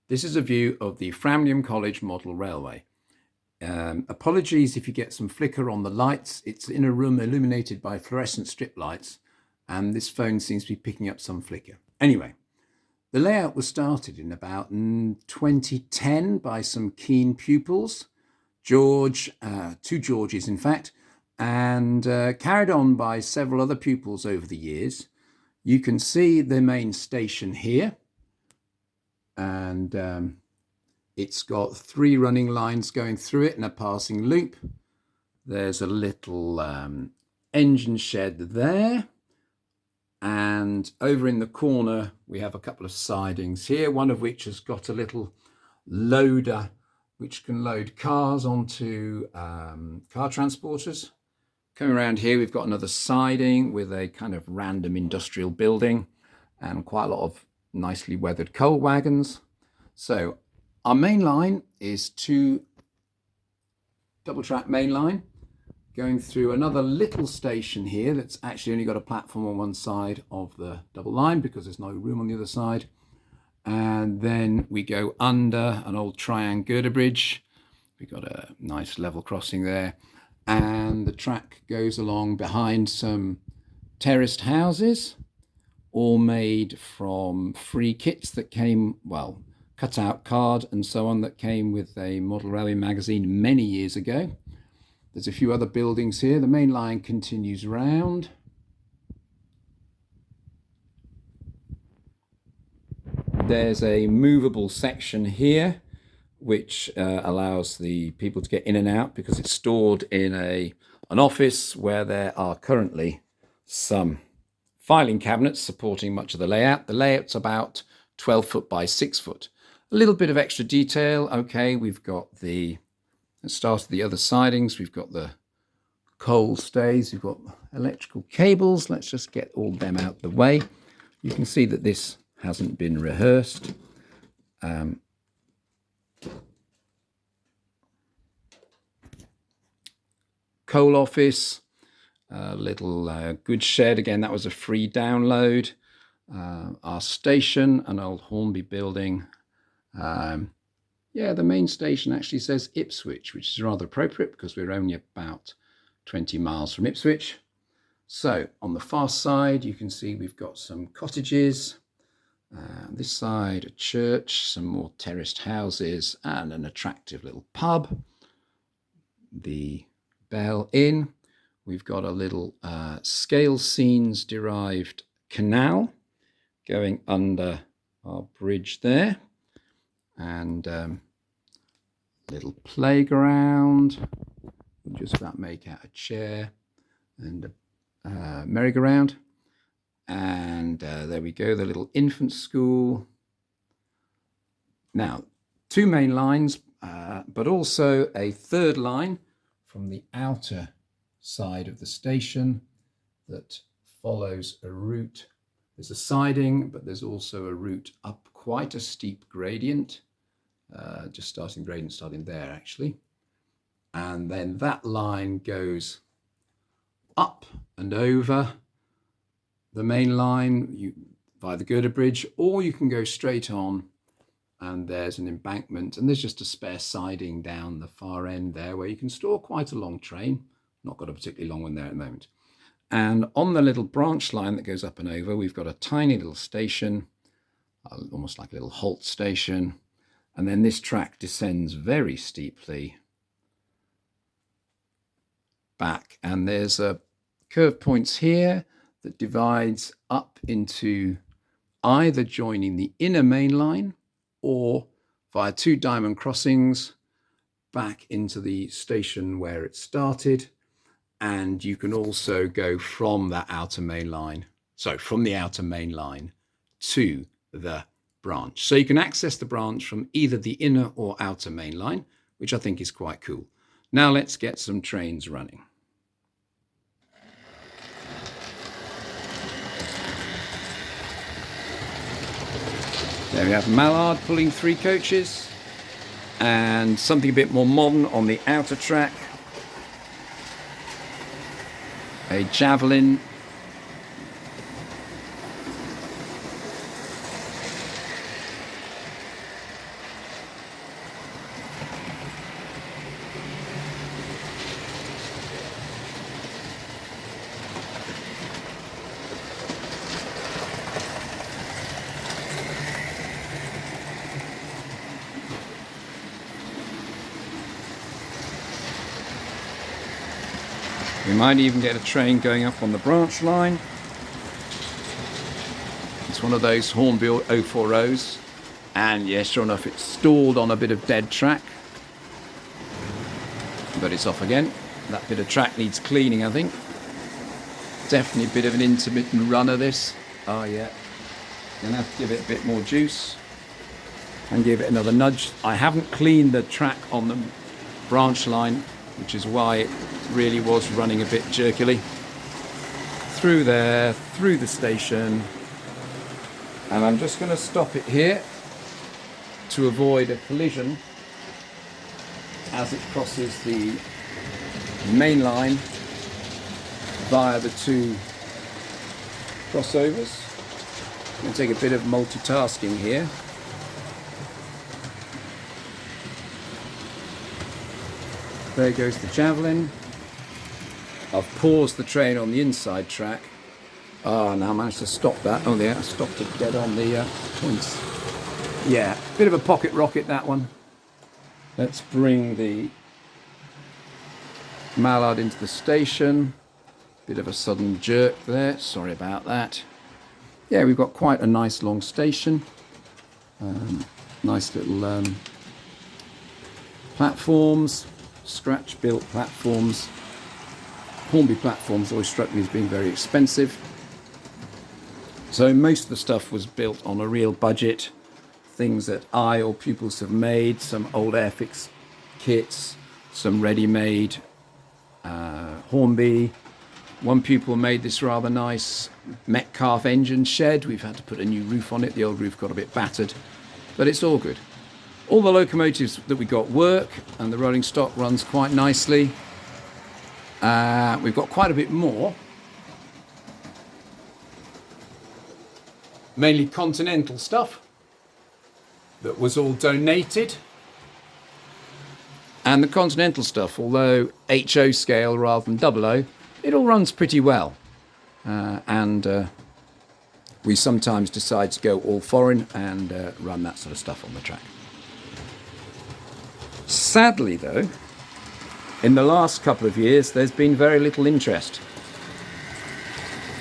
This is a view of the Framlingham College Model Railway. Apologies if you get some flicker on the lights. It's in a room illuminated by fluorescent strip lights, and this phone seems to be picking up some flicker. Anyway, the layout was started in about 2010 by some keen pupils, two Georges in fact, and carried on by several other pupils over the years. You can see the main station here, and it's got 3 running lines going through it and a passing loop. There's a little engine shed there, and over in the corner we have a couple of sidings here, one of which has got a little loader which can load cars onto car transporters. Coming around here, we've got another siding with a kind of random industrial building and quite a lot of nicely weathered coal wagons. So our main line is 2 double-track main line going through another little station here that's actually only got a platform on one side of the double line because there's no room on the other side. And then we go under an old triangle girder bridge. We've got a nice level crossing there. And the track goes along behind some terraced houses, all made from free kits that came, well, cut-out card and so on, that came with a model railway magazine many years ago. There's a few other buildings here. The main line continues round. There's a movable section here which allows the people to get in and out because it's stored in an office where there are currently some filing cabinets supporting much of the layout. The layout's about 12 foot by 6 foot. A little bit of extra detail. Okay, we've got let's start at the other sidings. We've got the coal stays, we've got electrical cables. Let's just get all them out the way. You can see that this hasn't been rehearsed. Coal office, a little goods shed. Again, that was a free download. Our station, an old Hornby building. Yeah, the main station actually says Ipswich, which is rather appropriate because we're only about 20 miles from Ipswich. So on the far side, you can see we've got some cottages. This side, a church, some more terraced houses, and an attractive little pub. The Bell Inn. We've got a little scale scenes derived canal going under our bridge there, and little playground. We'll just about make out a chair and a merry-go-round. And there we go, the little infant school. Now, 2 main lines, but also a 3rd line from the outer side of the station that follows a route. There's a siding, but there's also a route up quite a steep gradient, just starting there actually. And then that line goes up and over the main line via the girder bridge, or you can go straight on and there's an embankment, and there's just a spare siding down the far end there where you can store quite a long train. Not got a particularly long one there at the moment. And on the little branch line that goes up and over, we've got a tiny little station, almost like a little halt station. And then this track descends very steeply back. And there's a curve points here that divides up into either joining the inner main line or via 2 diamond crossings back into the station where it started. And you can also go from that outer main line, from the outer main line to the branch. So you can access the branch from either the inner or outer main line, which I think is quite cool. Now let's get some trains running. There we have Mallard pulling 3 coaches, and something a bit more modern on the outer track. A Javelin. We might even get a train going up on the branch line. It's one of those Hornbill 040s, and yeah, sure enough, it's stalled on a bit of dead track, but it's off again. That bit of track needs cleaning, I think. Definitely a bit of an intermittent runner, this. Oh yeah, gonna have to give it a bit more juice and give it another nudge. I haven't cleaned the track on the branch line, which is why it really was running a bit jerkily. Through there, through the station, and I'm just going to stop it here to avoid a collision as it crosses the main line via the two crossovers. I'm going to take a bit of multitasking here. There goes the Javelin. I've paused the train on the inside track. Oh, now I managed to stop that. Oh, yeah, I stopped it dead on the points. Yeah, bit of a pocket rocket, that one. Let's bring the mallard into the station. Bit of a sudden jerk there. Sorry about that. Yeah, we've got quite a nice long station. Nice little platforms. Scratch-built platforms. Hornby platforms always struck me as being very expensive. So most of the stuff was built on a real budget. Things that I or pupils have made, some old Airfix kits, some ready-made Hornby. One pupil made this rather nice Metcalf engine shed. We've had to put a new roof on it. The old roof got a bit battered, but it's all good. All the locomotives that we got work, and the rolling stock runs quite nicely. We've got quite a bit more. Mainly Continental stuff that was all donated. And the Continental stuff, although HO scale rather than 00, it all runs pretty well. We sometimes decide to go all foreign and run that sort of stuff on the track. Sadly, though, in the last couple of years, there's been very little interest.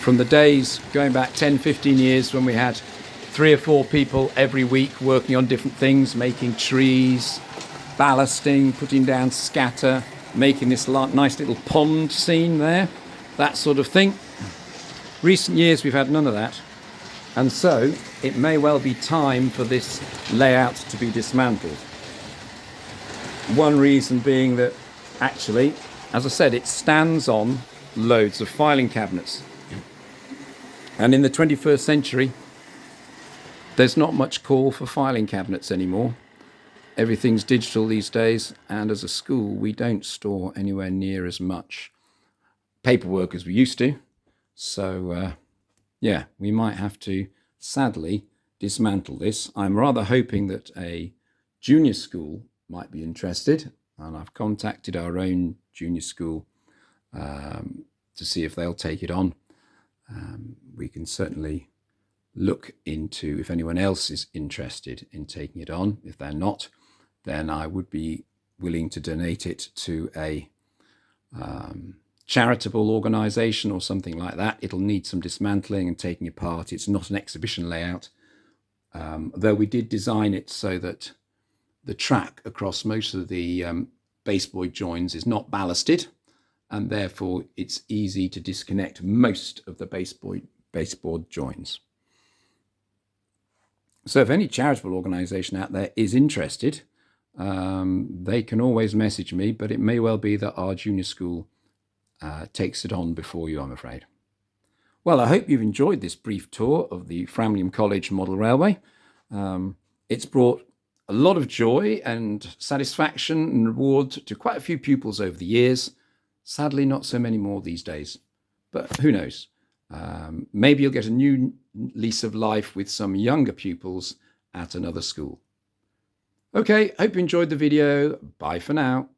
From the days going back 10, 15 years when we had 3 or 4 people every week working on different things, making trees, ballasting, putting down scatter, making this nice little pond scene there, that sort of thing. Recent years, we've had none of that. And so it may well be time for this layout to be dismantled. One reason being that actually, as I said, it stands on loads of filing cabinets. And in the 21st century, there's not much call for filing cabinets anymore. Everything's digital these days, and as a school, we don't store anywhere near as much paperwork as we used to. So, yeah, we might have to, sadly, dismantle this. I'm rather hoping that a junior school might be interested, and I've contacted our own junior school to see if they'll take it on. We can certainly look into if anyone else is interested in taking it on. If they're not, then I would be willing to donate it to a charitable organisation or something like that. It'll need some dismantling and taking apart. It's not an exhibition layout, though we did design it so that the track across most of the baseboard joins is not ballasted, and therefore it's easy to disconnect most of the baseboard joins. So if any charitable organisation out there is interested, they can always message me, but it may well be that our junior school takes it on before you, I'm afraid. Well, I hope you've enjoyed this brief tour of the Framlingham College Model Railway. It's brought a lot of joy and satisfaction and reward to quite a few pupils over the years. Sadly, not so many more these days, but who knows? Maybe you'll get a new lease of life with some younger pupils at another school. Okay, hope you enjoyed the video. Bye for now.